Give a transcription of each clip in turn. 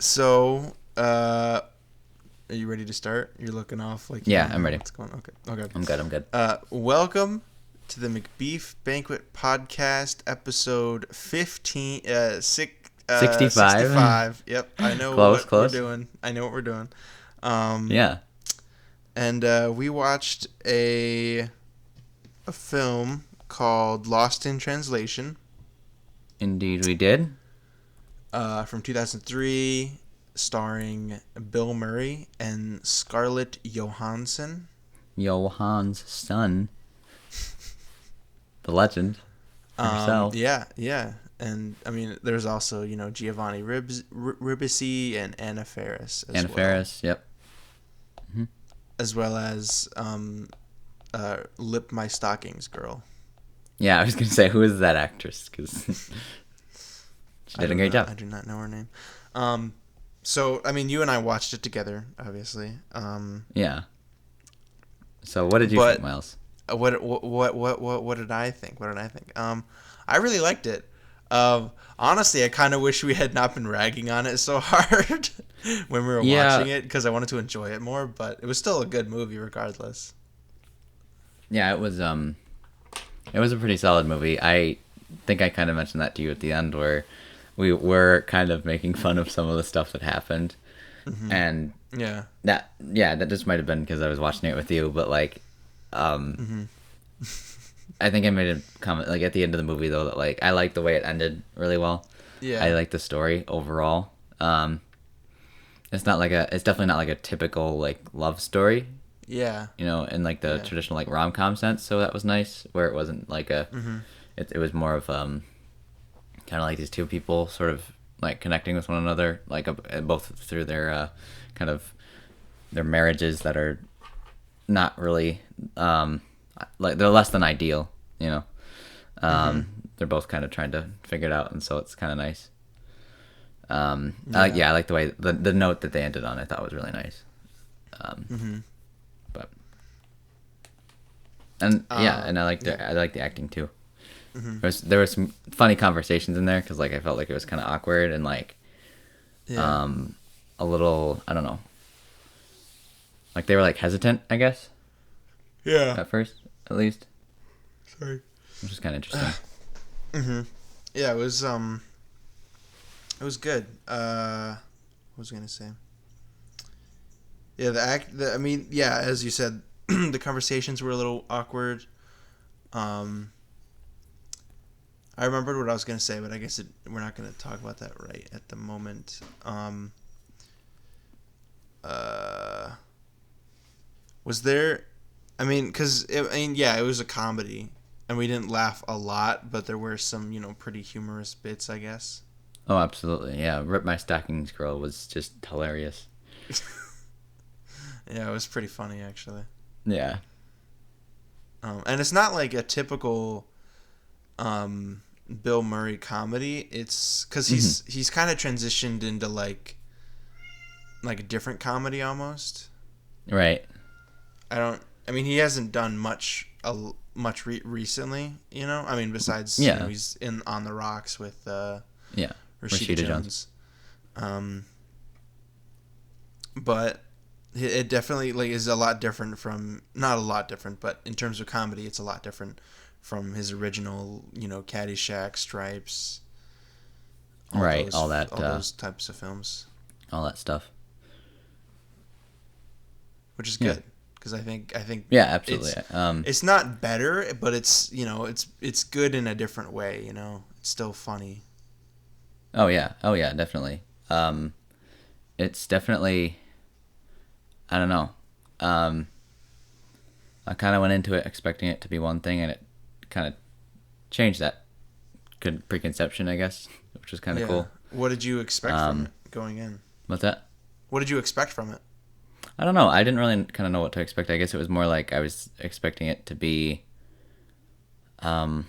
So, are you ready to start? You're looking off like Yeah, I'm ready. what's going on. Okay. I'm good. Welcome to the Macbeef-Banquet podcast, episode 15, 65. 65. Yep, I know Close. we're doing. I know what we're doing. Yeah. And we watched a film called Lost in Translation. Indeed, we did. From 2003, starring Bill Murray and Scarlett Johansson. Johan's son. The legend. Herself. Yeah. And, I mean, there's also, Giovanni Ribisi and Anna Faris as well. Anna Faris, yep. Mm-hmm. As well as Lip My Stockings girl. Yeah, I was going to say, who is that actress? Because she did a great job. I do not know her name. So, I mean, you and I watched it together, obviously. Yeah. So, what did you think, Miles? What did I think? I really liked it. Honestly, I kind of wish we had not been ragging on it so hard when we were watching it, because I wanted to enjoy it more. But it was still a good movie, regardless. Yeah, it was a pretty solid movie. I think I kind of mentioned that to you at the end, where we were kind of making fun of some of the stuff that happened, and that just might have been because I was watching it with you, but like, I think I made a comment like at the end of the movie though that like I liked the way it ended really well. Yeah, I like the story overall. It's definitely not like a typical like love story. Yeah, in like the traditional like rom-com sense. So that was nice, where it wasn't like a. It was more of kind of like these two people sort of like connecting with one another, like both through their kind of their marriages that are not really like they're less than ideal, They're both kind of trying to figure it out, and so it's kind of nice. I like the way the note that they ended on. I thought was really nice. But and I like the acting too. There was some funny conversations in there because like I felt like it was kind of awkward and like a little, I don't know, like they were like hesitant, I guess. Yeah. At first, at least. Sorry. Which is kind of interesting. Yeah, it was good. What was I gonna say? Yeah, as you said, the conversations were a little awkward. I remembered what I was going to say, but I guess we're not going to talk about that right at the moment. Was there... I mean, because, it was a comedy, and we didn't laugh a lot, but there were some, pretty humorous bits, I guess. Oh, absolutely, yeah. Rip My Stockings girl was just hilarious. Yeah, it was pretty funny, actually. Yeah. And it's not like a typical... Bill Murray comedy. It's because he's kind of transitioned into like a different comedy almost. Right. He hasn't done much recently. Besides he's in On the Rocks with Rashida Jones. But it definitely like is a lot different from, not a lot different, but in terms of comedy, it's a lot different from his original, Caddyshack, Stripes, all those types of films, all that stuff, which is good because I think yeah, absolutely. It's not better, but it's it's good in a different way. It's still funny. Oh yeah, definitely. It's definitely, I don't know. I kind of went into it expecting it to be one thing, and it kind of changed that preconception, I guess, which was kind of cool. What did you expect from it going in? What's that? What did you expect from it? I don't know. I didn't really kind of know what to expect. I guess it was more like I was expecting it to be, I don't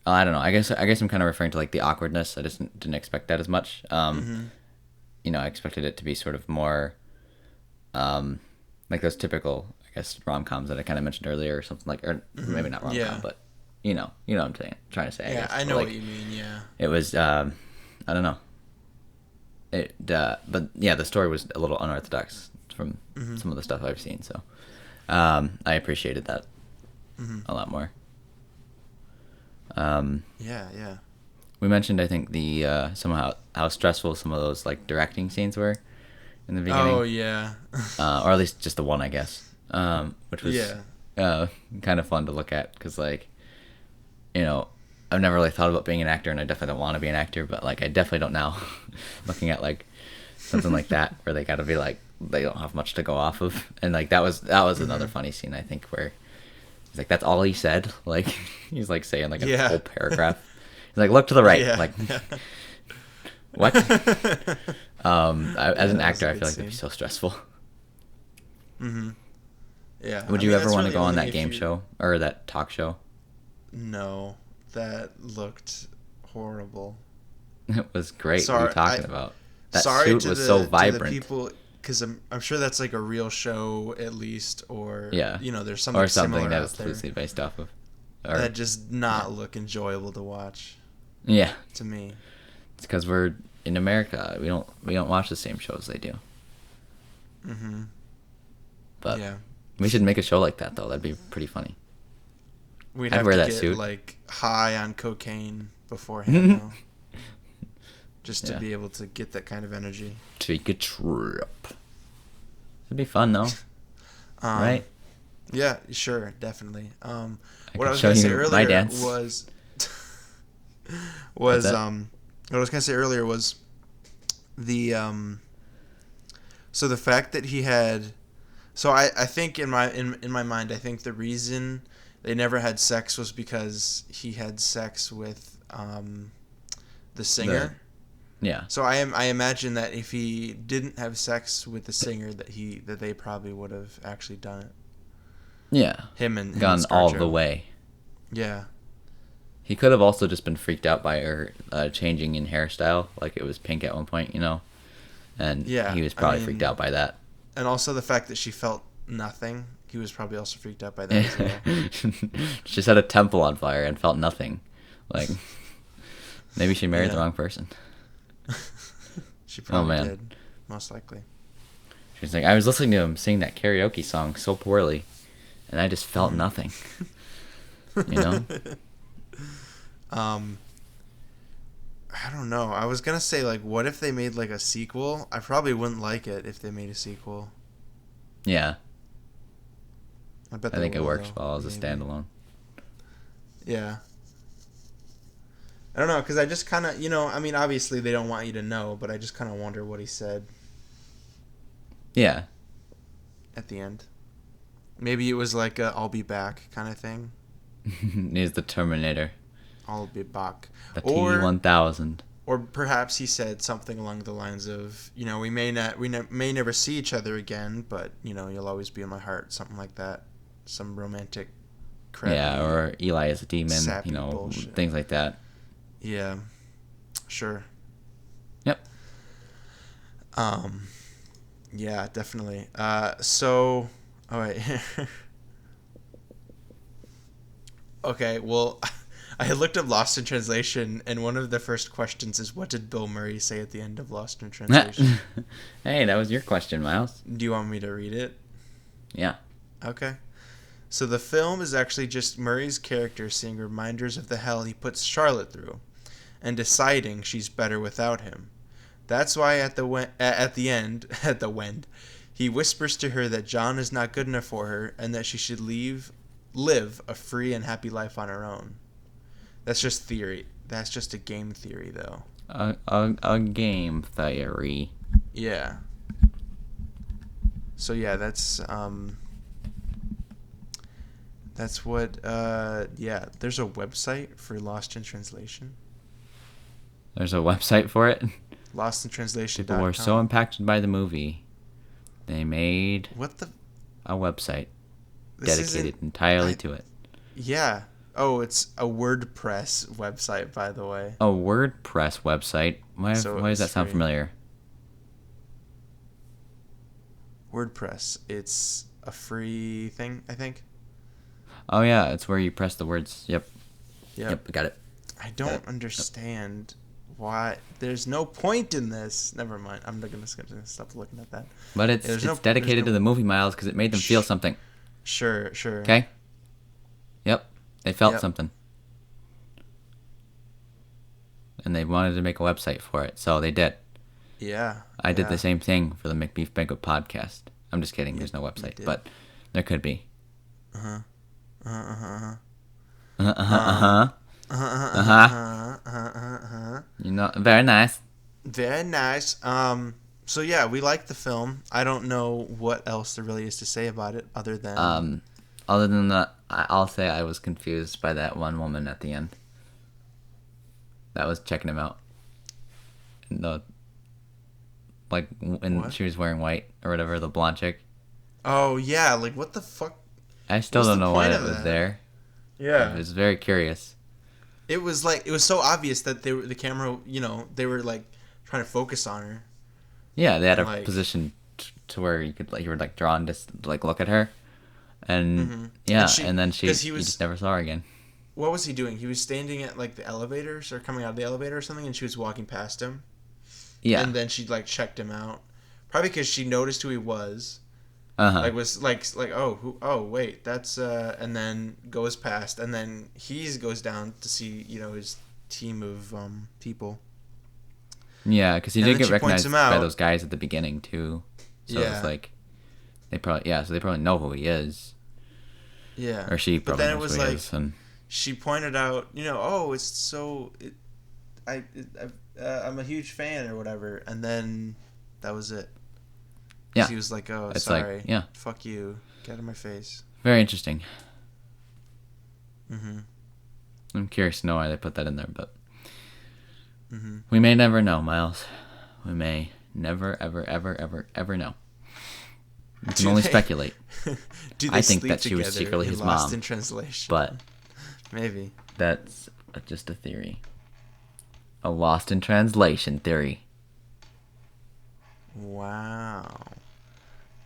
know. I guess I'm kind of referring to like the awkwardness. I just didn't expect that as much. I expected it to be sort of more, like those typical, I guess, rom-coms that I kind of mentioned earlier, or something like, or maybe not rom-com, but you know what I'm trying to say. Yeah, I know what you mean. Yeah, it was, I don't know. but yeah, the story was a little unorthodox from some of the stuff I've seen. So I appreciated that a lot more. Yeah. We mentioned, I think, the somehow how stressful some of those like directing scenes were in the beginning. Oh yeah. Or at least just the one, I guess, which was Yeah. kind of fun to look at because, like, you know, I've never really thought about being an actor, and I definitely don't want to be an actor, but like I definitely don't now. Looking at like something like that where they got to be like they don't have much to go off of, and like that was another funny scene, I think, where he's like, that's all he said, like he's like saying like a whole paragraph. He's like, look to the right, like what? As an actor, I feel like it'd be so stressful. Yeah. Would you ever want to go on that game show or that talk show? No, that looked horrible. It was great. What are you talking about? That suit was so vibrant. To the people, because I'm sure that's like a real show at least, or there's something or something similar that out was loosely based off of. Or, that just not look enjoyable to watch. Yeah. To me. It's because we're in America. We don't watch the same shows they do. But we should make a show like that though. That'd be pretty funny. We'd have to get like high on cocaine beforehand, though, just to be able to get that kind of energy. Take a trip. It'd be fun though, right? Yeah, sure, definitely. What I was gonna say earlier was what I was gonna say earlier was the so the fact that he had, so I think in my mind, I think the reason they never had sex was because he had sex with the singer. Yeah. So I imagine that if he didn't have sex with the singer, that they probably would have actually done it. Yeah. Him gone all the way. Yeah. He could have also just been freaked out by her changing in hairstyle, like it was pink at one point, and he was probably freaked out by that. And also the fact that she felt nothing. He was probably also freaked out by that as well. She just had a temple on fire and felt nothing. Like, maybe she married the wrong person. She probably did, most likely. She's like, I was listening to him sing that karaoke song so poorly, and I just felt nothing. I don't know. I was gonna say, like, what if they made like a sequel? I probably wouldn't like it if they made a sequel. Yeah. I think it works well as a standalone. Yeah. I don't know, because I just kind of, obviously they don't want you to know, but I just kind of wonder what he said. Yeah. At the end. Maybe it was like a I'll be back kind of thing. He's the Terminator. I'll be back. The T-1000. Or perhaps he said something along the lines of, we may never see each other again, but, you'll always be in my heart, something like that. Some romantic crap. Yeah, or Eli is a demon, bullshit. Things like that. Yeah, sure. Yep. Yeah, definitely. So, all right. Okay, well, I had looked up Lost in Translation, and one of the first questions is, what did Bill Murray say at the end of Lost in Translation? Hey, that was your question, Miles. Do you want me to read it? Yeah. Okay. So the film is actually just Murray's character seeing reminders of the hell he puts Charlotte through, and deciding she's better without him. That's why at the end, he whispers to her that John is not good enough for her, and that she should live a free and happy life on her own. That's just theory. That's just a game theory, though. A game theory. Yeah. So yeah, that's what. Yeah, there's a website for Lost in Translation. There's a website for it? LostInTranslation.com. People were so impacted by the movie, they made a website dedicated entirely to it. Yeah. Oh, it's a WordPress website, by the way. A WordPress website? Why does that sound familiar? WordPress. It's a free thing, I think. Oh, yeah. It's where you press the words. Yep, got it. I don't understand why? There's no point in this. Never mind. I'm not gonna stop looking at that. But it's dedicated to the movie, Miles, because it made them feel something. Sure. Okay. Yep. They felt something. And they wanted to make a website for it, so they did. Yeah. I did the same thing for the Macbeef-Banquet podcast. I'm just kidding. There's no website, but there could be. You know, very nice. Very nice. So yeah, we like the film. I don't know what else there really is to say about it other than that, I'll say I was confused by that one woman at the end. That was checking him out. She was wearing white or whatever, the blonde chick. Oh yeah, like what the fuck? I still don't know why it was there. Yeah, it was very curious. It was so obvious that the camera, they were like trying to focus on her. Yeah, they had a position to where you were like drawn to like look at her, and and then you just never saw her again. What was he doing? He was standing at like the elevators or coming out of the elevator or something, and she was walking past him. Yeah, and then she like checked him out, probably because she noticed who he was. Like was like wait, that's and then goes past, and then he goes down to see his team of people. Yeah, because he did get recognized by those guys at the beginning too. So it's like they probably know who he is. Yeah, or she probably knows who he is. And she pointed out, I'm a huge fan or whatever, and then that was it. Yeah. She was like, "Oh, it's sorry. Like, fuck you. Get out of my face." Very interesting. Mm-hmm. I'm curious to know why they put that in there, but we may never know, Miles. We may never, ever, ever, ever, ever know. We can only speculate. I think that she was secretly his mom. Lost in translation. But maybe that's just a theory. A lost in translation theory. Wow.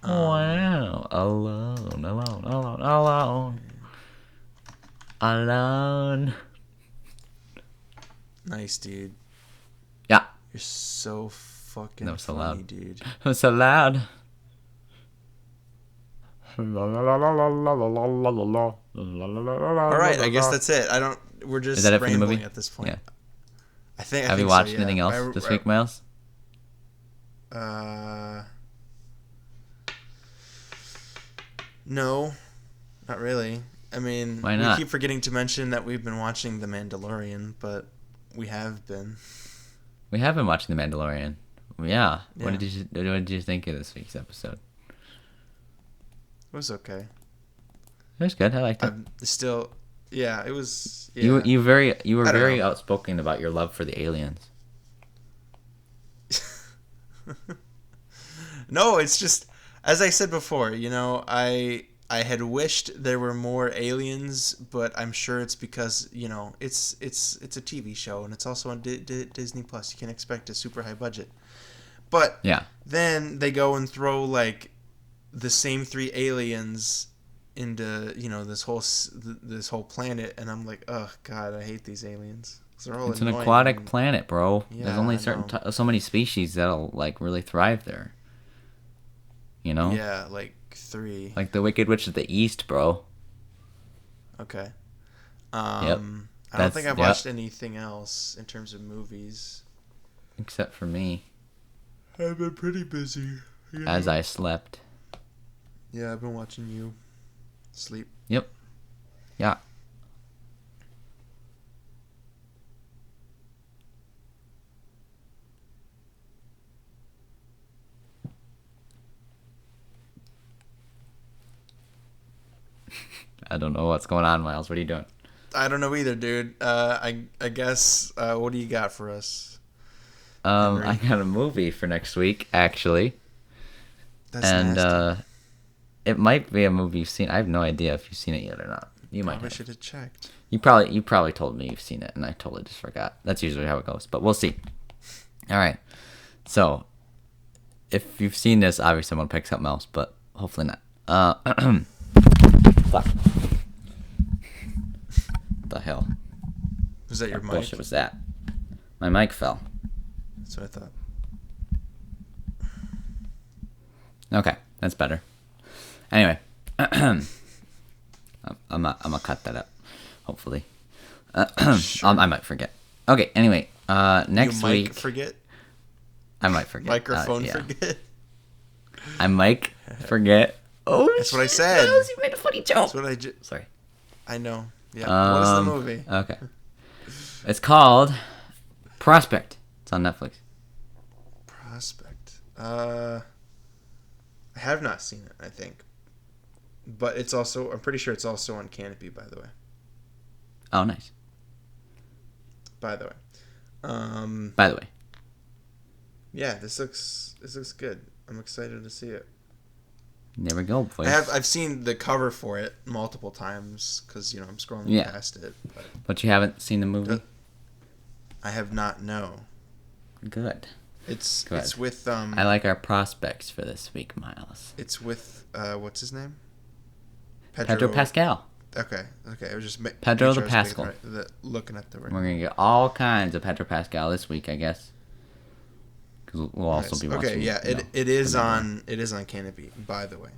Wow. Alone. Nice, dude. Yeah. You're so fucking that was so funny, loud. Dude. It was so loud. Alright, I guess that's it. We're just rambling at this point. Yeah. I think Have you watched anything else this week, Miles? No, not really. I mean, why not? We keep forgetting to mention that we've been watching The Mandalorian, but we have been. We have been watching The Mandalorian. Yeah. What did you think of this week's episode? It was okay. It was good. I liked it. It was. Yeah. You were very outspoken about your love for the aliens. No, it's just, as I said before, I had wished there were more aliens, but I'm sure it's because it's a TV show and it's also on Disney Plus. You can expect a super high budget, but then they go and throw like the same 3 aliens into this whole planet, and I'm like, oh god, I hate these aliens. They're all it's annoying. An aquatic planet, bro. Yeah, there's only so many species that'll like really thrive there. Yeah, like 3. Like the Wicked Witch of the East, bro. Okay. Yep. I don't think I've watched anything else in terms of movies. Except for me. I've been pretty busy. As I slept. Yeah, I've been watching you sleep. Yep. Yeah. I don't know what's going on, Miles. What are you doing? I don't know either, dude. I guess. What do you got for us? Henri? I got a movie for next week, actually. That's nasty. It might be a movie you've seen. I have no idea if you've seen it yet or not. You might. Probably should have checked. You probably told me you've seen it, and I totally just forgot. That's usually how it goes, but we'll see. All right. So, if you've seen this, obviously someone picks something else, but hopefully not. Fuck. The hell? Was that your mic? Bullshit was that? My mic fell. That's what I thought. Okay, that's better. Anyway, I'm gonna cut that up. Hopefully, Sure. I might forget. Okay. Anyway, next week. Forget. I might forget. Microphone Yeah. forget. I might forget. Oh, That's what I said. You made a funny joke. That's what Sorry. I know. Yeah. What is the movie? Okay. It's called Prospect. It's on Netflix. Prospect. I have not seen it, I think. But it's also, I'm pretty sure it's also on Canopy, by the way. Oh, nice. By the way. By the way. Yeah, this looks good. I'm excited to see it. There we go, boys. I've seen the cover for it multiple times because I'm scrolling past it. But you haven't seen the movie? I have not. No. Good. It's with I like our prospects for this week, Miles. It's with what's his name? Pedro Pascal. Okay. I was just Pedro the Pascal. Looking at the. We're gonna get all kinds of Pedro Pascal this week, I guess. Because we'll also be watching. Okay, yeah, it is on Canopy, by the way.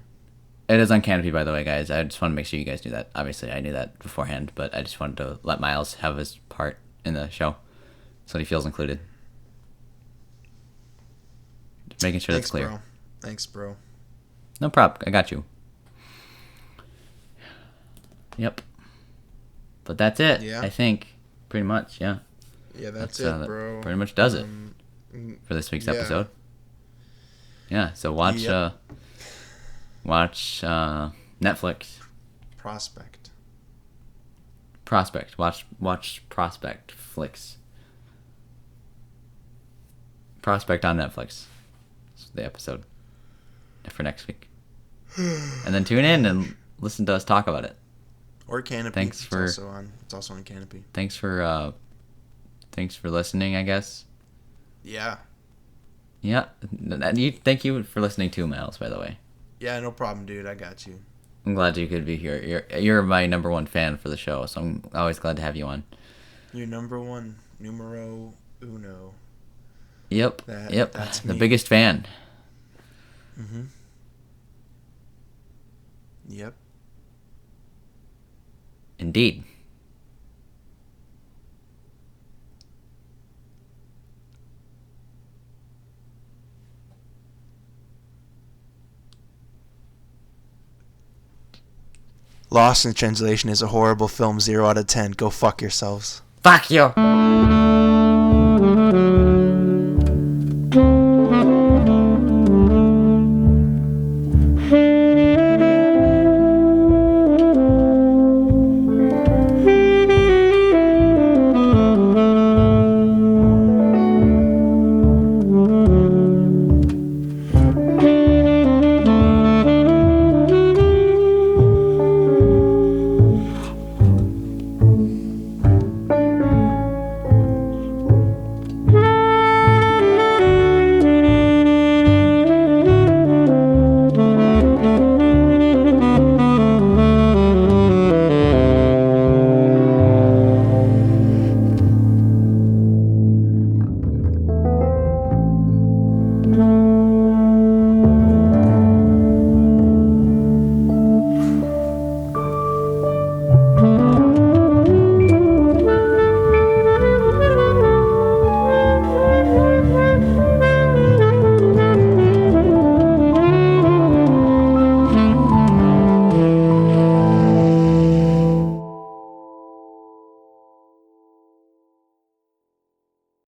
It is on Canopy, by the way, guys. I just want to make sure you guys knew that. Obviously, I knew that beforehand, but I just wanted to let Miles have his part in the show, so he feels included. Just making sure that's clear. Bro. Thanks, bro. No problem. I got you. Yep. But that's it. Yeah. I think pretty much. Yeah. Yeah, that's it, bro. That pretty much does it for this week's episode. Yeah. So watch. Watch Netflix. Prospect. Watch Prospect flicks. Prospect on Netflix. That's the episode for next week. And then tune in and listen to us talk about it. Or Canopy. It's also on Canopy. Thanks for listening, I guess. Yeah. Yeah. Thank you for listening too, Miles, by the way. Yeah, no problem, dude. I got you. I'm glad you could be here. You're my number one fan for the show, so I'm always glad to have you on. You're number one, numero uno. Yep. That's the me. biggest fan. Mm-hmm. Yep. Indeed. Lost in Translation is a horrible film. 0 out of 10. Go fuck yourselves. Fuck you.